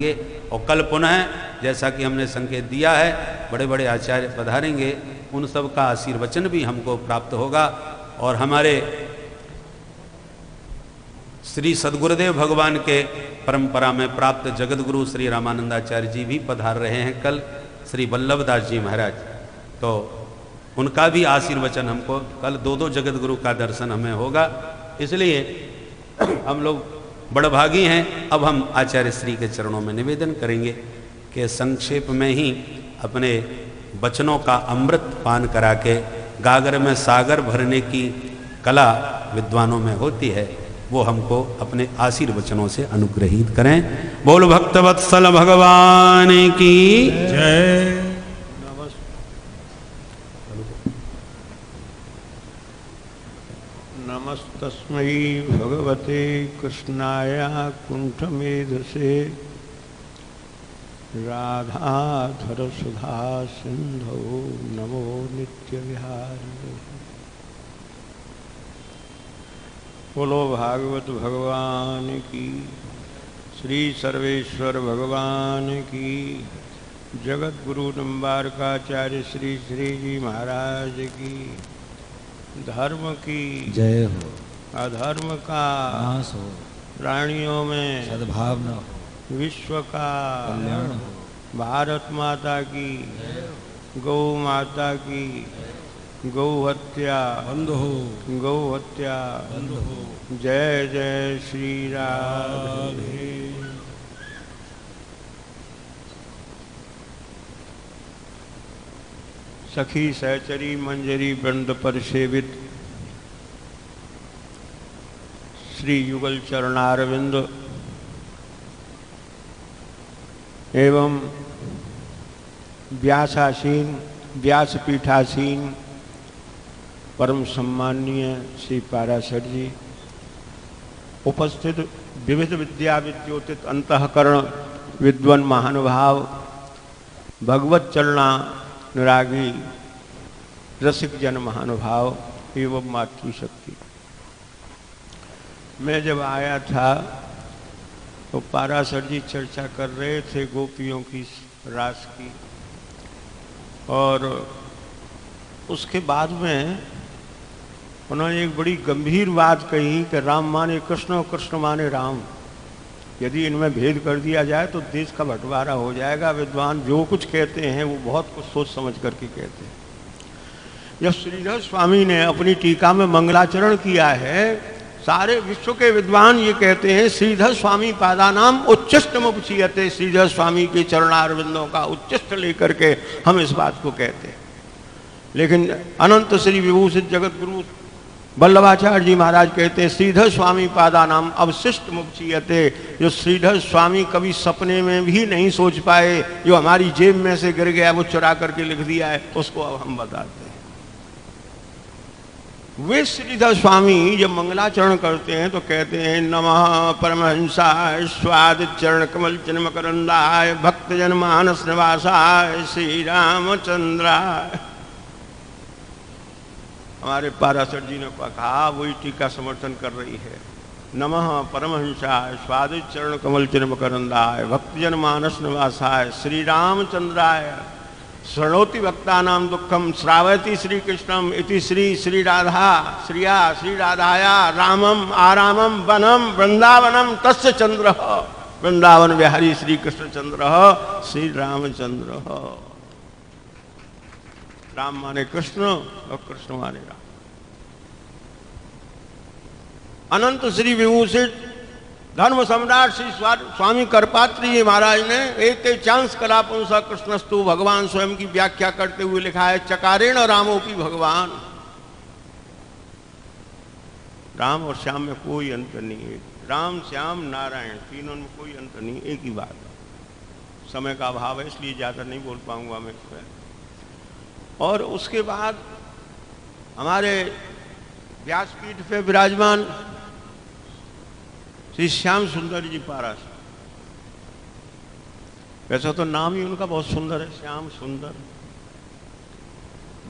और कल पुनः जैसा कि हमने संकेत दिया है बड़े बड़े आचार्य पधारेंगे, उन सब का आशीर्वचन भी हमको प्राप्त होगा। और हमारे श्री सद्गुरुदेव भगवान के परंपरा में प्राप्त जगत गुरु श्री रामानंदाचार्य जी भी पधार रहे हैं कल, श्री वल्लभदास जी महाराज, तो उनका भी आशीर्वचन हमको कल दो जगत गुरु का दर्शन हमें होगा। इसलिए हम लोग बड़भागी हैं। अब हम आचार्य श्री के चरणों में निवेदन करेंगे कि संक्षेप में ही अपने वचनों का अमृत पान करा के गागर में सागर भरने की कला विद्वानों में होती है, वो हमको अपने आशीर्वचनों से अनुग्रहित करें। बोल भक्तवत्सल भगवान की जय। नमस्तस्मै भगवते कृष्णाय कुंठमेधसे राधाधर सुधा सिंधो नमो नित्यविहारिणे। बोलो भागवत भगवान की, श्री सर्वेश्वर भगवान की, जगत गुरु निम्बारकाचार्य श्री श्री जी महाराज की, धर्म की जय हो, अधर्म का नाश हो, प्राणियों में सद्भावना हो, विश्व का कल्याण हो, भारत माता की, गौ माता की, गौ हत्या बंद हो, गौ हत्या बंद हो। जय जय श्री राधे। सखी सहचरी मंजरी वृंद पर सेवित श्री युगल चरणारविंद एवं व्यासासीन व्यासपीठासीन परम सम्माननीय श्री पाराशर जी, उपस्थित विविध विद्या विद्योतित अंतःकरण विद्वान महानुभाव, भगवत चरणा अनुरागी रसिक जन महानुभाव एवं मातृशक्ति। मैं जब आया था तो पाराशर जी चर्चा कर रहे थे गोपियों की रास की, और उसके बाद में उन्होंने एक बड़ी गंभीर बात कही कि राम माने कृष्ण और कृष्ण माने राम। यदि इनमें भेद कर दिया जाए तो देश का बंटवारा हो जाएगा। विद्वान जो कुछ कहते हैं वो बहुत कुछ सोच समझ करके कहते हैं। जब श्रीधर स्वामी ने अपनी टीका में मंगलाचरण किया है, सारे विश्व के विद्वान ये कहते हैं श्रीधर स्वामी पादानाम उच्चिष्टमुपचीयते, श्रीधर स्वामी के चरणारविंदों का उच्चिष्ट लेकर के हम इस बात को कहते हैं। लेकिन अनंत श्री विभूषित जगत गुरु वल्लभाचार्य जी महाराज कहते हैं श्रीधर स्वामी पादानाम अवशिष्ट मुपचीयते, जो श्रीधर स्वामी कभी सपने में भी नहीं सोच पाए, जो हमारी जेब में से गिर गया वो चुरा करके लिख दिया है, उसको अब हम बताते हैं। वे श्रीधर स्वामी जब मंगलाचरण करते हैं तो कहते हैं नमः परमहंसाय स्वाद चरण कमल चिन्ह मकरंदाय भक्तजन मानस निवासाय श्री रामचंद्राय। हमारे पाराशर जी ने कहा, वही टीका समर्थन कर रही है। नमः परमहंसाय स्वादित चरण कमल चिन्ह मकरंदाय भक्तजन मानस निवासाय श्री रामचंद्राय शृणोति भक्तानां दुखम श्रावयति श्री कृष्णम इति श्री श्री राधा श्रिया श्री राधाया रामम आरामम वनम वृंदावनम तस्य चंद्र, वृंदावन बिहारी श्री कृष्ण चंद्र श्री रामचंद्र। राम माने कृष्ण और कृष्ण माने राम। अनंत श्री विभूषित धर्म सम्राट श्री स्वामी करपात्री जी महाराज ने एक चांस कला पुंसा कृष्णस्तु भगवान स्वयं की व्याख्या करते हुए लिखा है चकारेण रामोपि भगवान। राम और श्याम में कोई अंतर नहीं है। राम श्याम नारायण तीनों में कोई अंतर नहीं, एक ही बात है। समय का अभाव है इसलिए ज्यादा नहीं बोल पाऊंगा मैं इसमें। और उसके बाद हमारे व्यासपीठ पे विराजमान श्री श्याम सुंदर जी पाराशर, वैसे तो नाम ही उनका बहुत सुंदर है, श्याम सुंदर।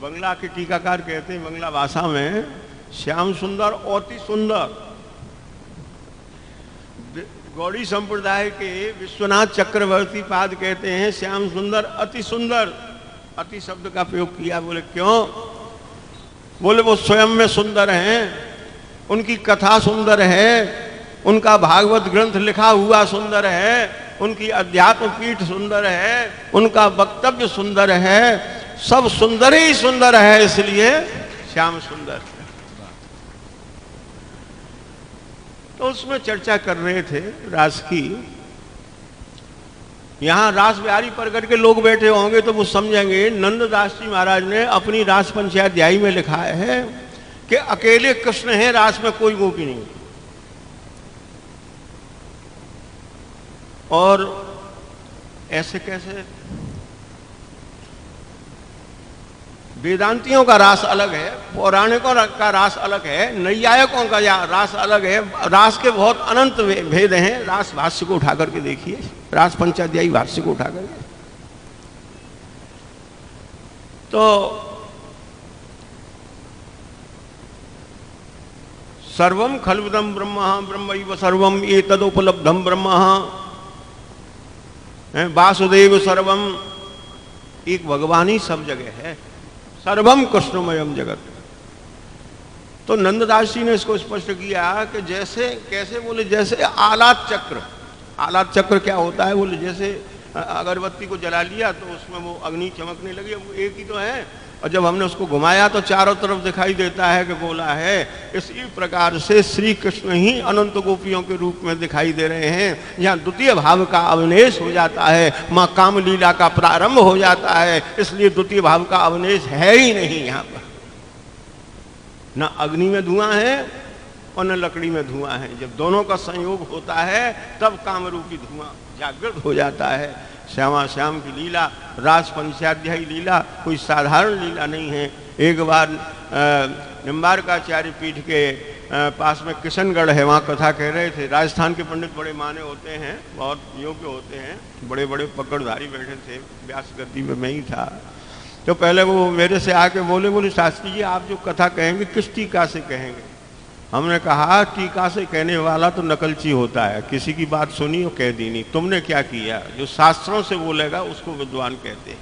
बंगला के टीकाकार कहते हैं बंगला भाषा में श्याम सुंदर अति सुंदर। गौड़ी संप्रदाय के विश्वनाथ चक्रवर्ती पाद कहते हैं श्याम सुंदर अति सुंदर, अति शब्द का प्रयोग किया। बोले क्यों? बोले वो स्वयं में सुंदर हैं, उनकी कथा सुंदर है, उनका भागवत ग्रंथ लिखा हुआ सुंदर है, उनकी अध्यात्म पीठ सुंदर है, उनका वक्तव्य सुंदर है, सब सुंदर ही सुंदर है, इसलिए श्याम सुंदर है। तो उसमें चर्चा कर रहे थे रास की। यहां रास बिहारी प्रकट के लोग बैठे होंगे तो वो समझेंगे नंददास जी महाराज ने अपनी रास पंचाध्यायी में लिखा है कि अकेले कृष्ण हैं, रास में कोई गोपी नहीं। और ऐसे कैसे? वेदांतियों का रास अलग है, पौराणिकों का रास अलग है, नैयायिकों का रास अलग है। रास के बहुत अनंत भेद हैं। रास भाष्य को उठा करके देखिए, रास पंचाध्यायी भाष्य को उठा करके। तो सर्वम खल्विदम ब्रह्म ब्रह्मैव सर्वम एतदुपलब्धम ब्रह्म वासुदेव सर्वम, एक भगवान ही सब जगह है, सर्वम कृष्णमयम जगत। तो नंददास जी ने इसको स्पष्ट किया कि जैसे कैसे? बोले जैसे आलात चक्र। आलात चक्र क्या होता है? बोले जैसे अगरबत्ती को जला लिया तो उसमें वो अग्नि चमकने लगी, वो एक ही तो है, और जब हमने उसको घुमाया तो चारों तरफ दिखाई देता है कि बोला है। इसी प्रकार से श्री कृष्ण ही अनंत गोपियों के रूप में दिखाई दे रहे हैं। यहाँ द्वितीय भाव का अवनेश हो जाता है, माँ कामलीला का प्रारंभ हो जाता है, इसलिए द्वितीय भाव का अवनेश है ही नहीं यहाँ पर। न अग्नि में धुआं है और न लकड़ी में धुआं है। जब दोनों का संयोग होता है तब कामरूपी धुआं जागृत हो जाता है। श्यामा श्याम की लीला, रास पंचाध्यायी लीला कोई साधारण लीला नहीं है। एक बार निम्बारकाचार्य पीठ के पास में किशनगढ़ है, वहाँ कथा कह रहे थे। राजस्थान के पंडित बड़े माने होते हैं, बहुत योग्य होते हैं, बड़े बड़े पकड़धारी बैठे थे। व्यास गद्दी में मैं ही था। तो पहले वो मेरे से आके बोले शास्त्री जी आप जो कथा कहेंगे किस टीका से कहेंगे? हमने कहा टीका से कहने वाला तो नकलची होता है, किसी की बात सुनी और कह दी नहीं। तुमने क्या किया? जो शास्त्रों से बोलेगा उसको विद्वान कहते हैं।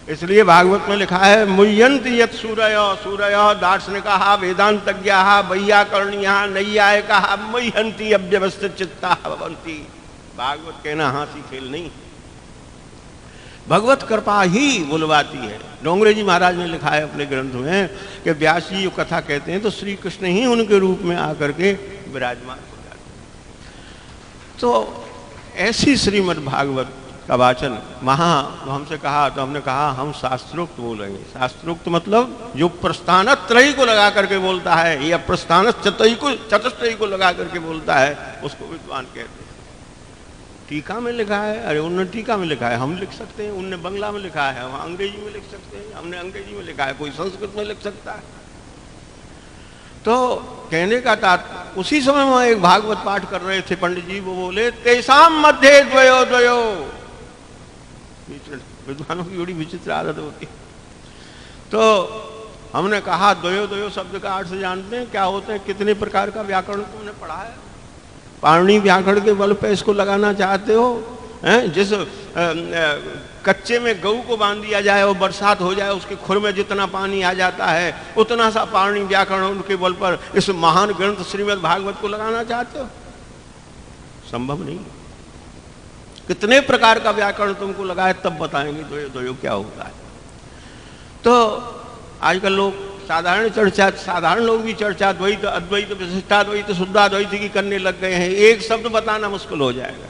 इसलिए भागवत में लिखा है मुह्यन्ति यत् सूरयो सूरयो दार्शनिकाः वेदांतज्ञाः वैयाकरणीयाः नैयायिकाः मुह्यन्ति अव्यवस्थित चित्ताः भवन्ति। भागवत कहना हाथी खेल नहीं, भगवत कृपा ही बुलवाती है। डोंगरे जी महाराज ने लिखा है अपने ग्रंथ में कि व्यास जी जो कथा कहते हैं तो श्री कृष्ण ही उनके रूप में आकर के विराजमान हो जाते हैं। तो ऐसी श्रीमद् भागवत का वाचन हमसे कहा तो हमने कहा हम शास्त्रोक्त बोलेंगे। शास्त्रोक्त मतलब जो प्रस्थान त्रयी को लगा करके बोलता है या प्रस्थान चतुष्टयी को लगा करके बोलता है उसको विद्वान कहते हैं। टीका में लिखा है, अरे उन्होंने टीका में लिखा है, हम लिख सकते हैं। उनने बंगला में लिखा है, हम अंग्रेजी में लिख सकते हैं। हमने अंग्रेजी में लिखा है, कोई संस्कृत में लिख सकता है। तो कहने का तात्पर्य, उसी समय वहां एक भागवत पाठ कर रहे थे पंडित जी, वो बोले तेसाम मध्य द्वयो द्वयो। विद्वानों की बड़ी विचित्र आदत होती। तो हमने कहा द्वयो द्वयो शब्द का अर्थ जानते हैं क्या होते हैं? कितने प्रकार का व्याकरण तुमने पढ़ा है? पाणिनि व्याकरण के बल पे इसको लगाना चाहते हो? जिस कच्चे में गऊ को बांध दिया जाए और बरसात हो जाए, उसके खुर में जितना पानी आ जाता है उतना सा पाणिनि व्याकरण के बल पर इस महान ग्रंथ श्रीमद् भागवत को लगाना चाहते हो? संभव नहीं। कितने प्रकार का व्याकरण तुमको लगाए तब बताएंगे द्वयो क्या होता है। तो आजकल लोग साधारण लोग भी चर्चा द्वैत अद्वैत विशिष्टाद्वैत शुद्धाद्वैत की करने लग गए हैं। एक शब्द बताना मुश्किल हो जाएगा।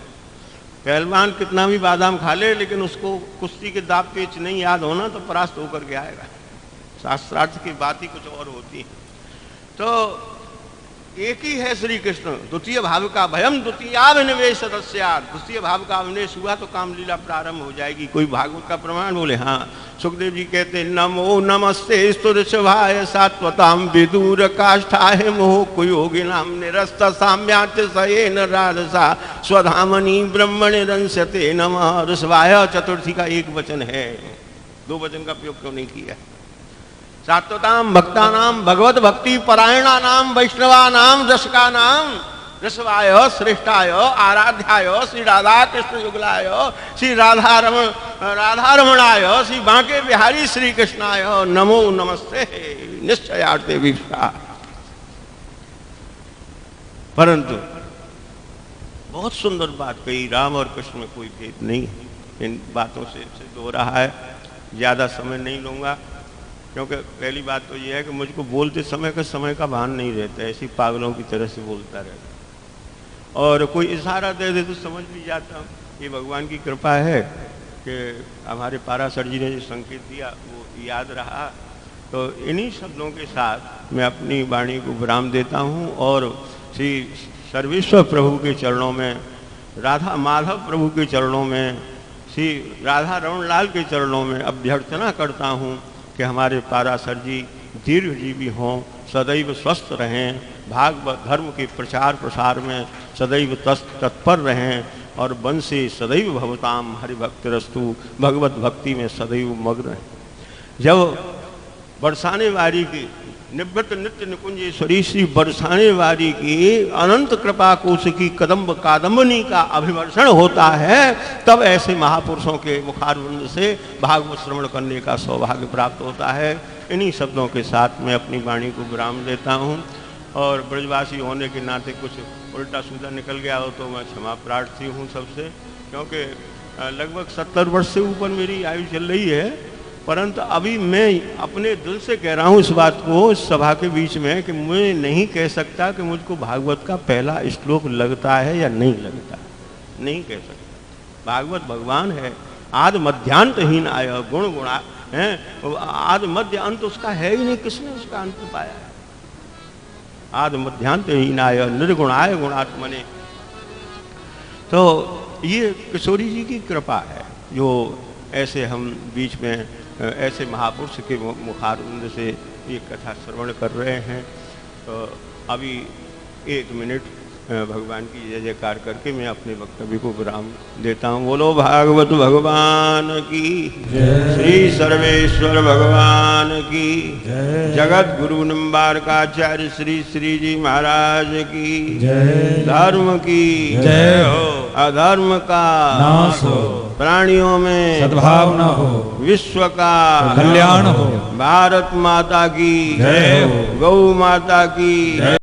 पहलवान कितना भी बादाम खा ले लेकिन उसको कुश्ती के दाव पेच नहीं याद होना तो परास्त होकर के आएगा। शास्त्रार्थ की बात ही कुछ और होती है। तो एक ही है श्री कृष्ण। द्वितीय भाव का भयम द्वितीयाभिनिवेश तस्यात्। द्वितीय भाव का अविनेश हुआ तो कामलीला प्रारंभ हो जाएगी। कोई भागवत का प्रमाण बोले? हाँ, सुखदेव जी कहते नमो नमस्ते स्तुतिशभाय सात्वताम विदूर काष्ठाय मोह कुयोगिनाम निरस्त साम्यात् सयेन राजसा स्वधामनि ब्रह्मणि दंस्यते नमः ऋषभाय। चतुर्थी का एक वचन है, दो वचन का प्रयोग क्यों नहीं किया? सात्वताम भक्तानाम भगवत भक्ति परायणानाम वैष्णवानाम दशकानाम ऋषभाय श्रेष्ठाय आराध्याय श्री राधा कृष्ण युगलाय श्री राधा रमणाय श्री बांके बिहारी श्री कृष्णाय नमो नमस्ते निश्चयार्थे वीक्षा। परंतु बहुत सुंदर बात कही, राम और कृष्ण में कोई भेद नहीं है। इन बातों से सिद्ध हो रहा है। ज़्यादा समय नहीं लूँगा, क्योंकि पहली बात तो ये है कि मुझको बोलते समय का भान नहीं रहता है, ऐसी पागलों की तरह से बोलता रहता, और कोई इशारा दे दे तो समझ भी जाता हूँ। ये भगवान की कृपा है कि हमारे पाराशर जी ने जो संकेत दिया वो याद रहा। तो इन्हीं शब्दों के साथ मैं अपनी वाणी को विराम देता हूँ और श्री सर्वेश्वर प्रभु के चरणों में, राधा माधव प्रभु के चरणों में, श्री राधा रमणलाल के चरणों में अभ्यर्थना करता हूँ कि हमारे पाराशर जी दीर्घजीवी हों, सदैव स्वस्थ रहें, भागवत धर्म के प्रचार प्रसार में सदैव तत्पर रहें और वंशे सदैव भवताम हरिभक्तिरस्तु, भगवत भक्ति में सदैव मग्न रहें। जब बरसाने वारी की निवृत्त नित्य निकुंजेश्वरी श्री बरसाने वारी की अनंत कृपा कोश की कदम्ब कादम्बनी का अभिवर्षण होता है, तब ऐसे महापुरुषों के मुखारविंद से भागवत श्रवण करने का सौभाग्य प्राप्त होता है। इन्हीं शब्दों के साथ मैं अपनी वाणी को विराम देता हूँ, और ब्रजवासी होने के नाते कुछ उल्टा सीधा निकल गया हो तो मैं क्षमा प्रार्थी हूँ सबसे, क्योंकि लगभग 70 वर्ष से ऊपर मेरी आयु चल रही है। परंतु अभी मैं अपने दिल से कह रहा हूँ इस बात को इस सभा के बीच में कि मैं नहीं कह सकता कि मुझको भागवत का पहला श्लोक लगता है या नहीं लगता, नहीं कह सकता। भागवत भगवान है, आदि मध्यांतहीन आय गुण गुणा है, आदि मध्य अंत उसका है ही नहीं, किसने उसका अंत पाया है। आदि मध्यांतहीन आय निर्गुणाय गुणात्मने। तो ये किशोरी जी की कृपा है जो ऐसे हम बीच में ऐसे महापुरुष के मुखारविंद से ये कथा श्रवण कर रहे हैं। तो अभी 1 मिनट भगवान की जय जयकार करके मैं अपने वक्तव्य को विराम देता हूँ। बोलो भागवत भगवान की, श्री सर्वेश्वर भगवान की, जगत गुरु निम्बारकाचार्य श्री श्री जी महाराज की, धर्म की जय हो, अधर्म का नाश हो, प्राणियों में सद्भावना हो, विश्व का कल्याण हो, भारत माता की जय हो, गौ माता की